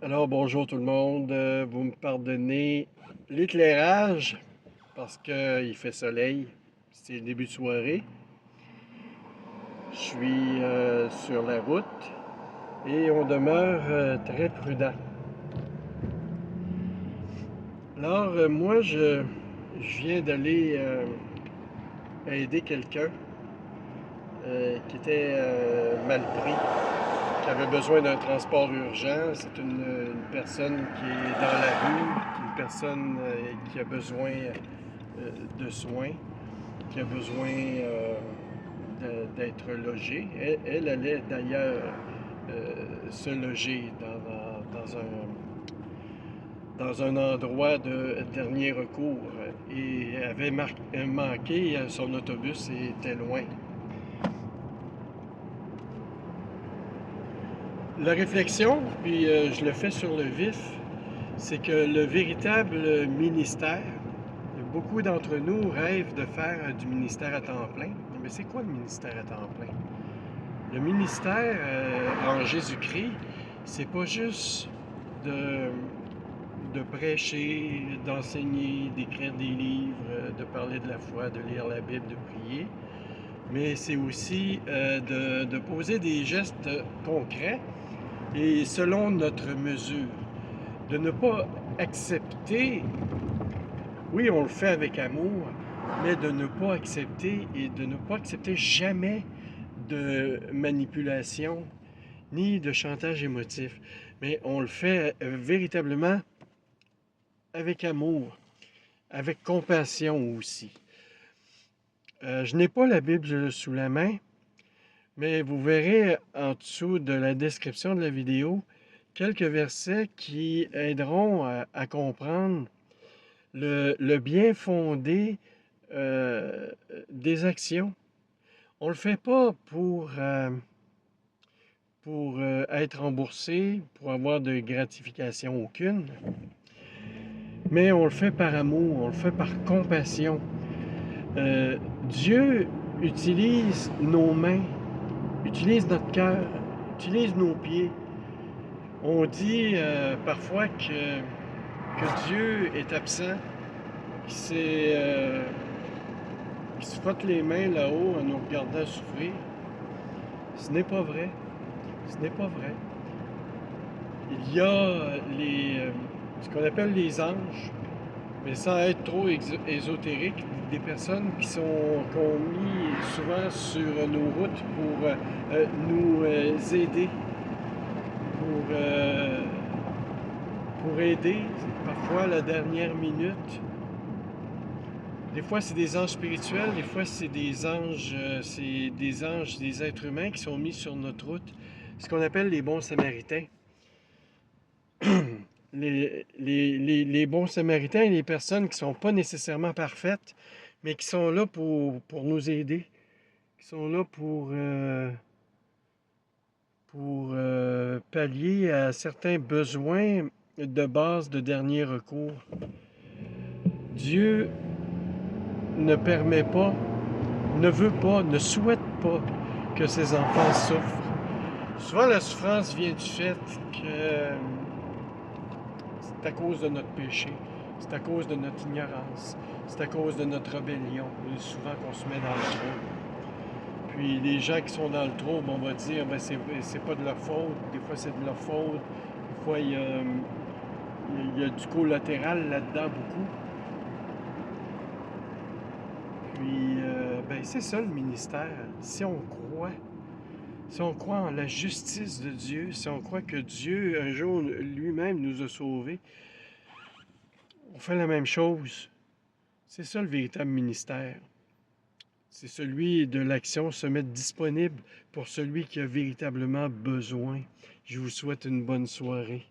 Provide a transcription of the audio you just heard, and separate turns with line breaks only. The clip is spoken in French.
Alors bonjour tout le monde. Vous me pardonnez l'éclairage parce qu'il fait soleil. C'est le début de soirée. Je suis sur la route et on demeure très prudent. Alors moi je viens d'aller aider quelqu'un qui était mal pris, qui avait besoin d'un transport urgent. C'est une personne qui est dans la rue, une personne qui a besoin de soins, qui a besoin d'être logée. Elle allait d'ailleurs se loger dans un endroit de dernier recours et avait manqué son autobus et était loin. La réflexion, puis je le fais sur le vif, c'est que le véritable ministère, beaucoup d'entre nous rêvent de faire du ministère à temps plein. Mais c'est quoi le ministère à temps plein? Le ministère en Jésus-Christ, c'est pas juste de, de prêcher, d'enseigner, d'écrire des livres, de parler de la foi, de lire la Bible, de prier, mais c'est aussi de poser des gestes concrets et selon notre mesure. De ne pas accepter, oui, on le fait avec amour, mais de ne pas accepter et de ne pas accepter jamais de manipulation ni de chantage émotif. Mais on le fait véritablement avec amour, avec compassion aussi. Je n'ai pas la Bible sous la main, mais vous verrez en dessous de la description de la vidéo quelques versets qui aideront à comprendre le bien fondé des actions. On ne le fait pas pour être remboursé, pour avoir de gratification aucune, mais on le fait par amour, on le fait par compassion. Dieu utilise nos mains, utilise notre cœur, utilise nos pieds. On dit parfois que Dieu est absent, qu'il se frotte les mains là-haut en nous regardant souffrir. Ce n'est pas vrai. Ce n'est pas vrai. Il y a ce qu'on appelle les anges, mais sans être trop ésotérique, des personnes qui ont mis souvent sur nos routes pour nous aider, pour, euh, pour aider parfois à la dernière minute. Des fois, c'est des anges spirituels, des fois, c'est des anges, des êtres humains qui sont mis sur notre route, ce qu'on appelle les bons samaritains. Les bons samaritains, les personnes qui ne sont pas nécessairement parfaites, mais qui sont là pour nous aider, qui sont là pour pallier à certains besoins de base de dernier recours. Dieu ne permet pas, ne veut pas, ne souhaite pas que ses enfants souffrent. Souvent, la souffrance vient du fait que c'est à cause de notre péché, c'est à cause de notre ignorance, c'est à cause de notre rébellion, et souvent qu'on se met dans le trouble. Puis les gens qui sont dans le trouble, on va dire, ben c'est pas de leur faute, des fois c'est de leur faute, des fois il y a du collatéral là-dedans beaucoup. Puis, ben c'est ça le ministère. Si on croit en la justice de Dieu, si on croit que Dieu, un jour, lui-même nous a sauvés, on fait la même chose. C'est ça le véritable ministère. C'est celui de l'action, se mettre disponible pour celui qui a véritablement besoin. Je vous souhaite une bonne soirée.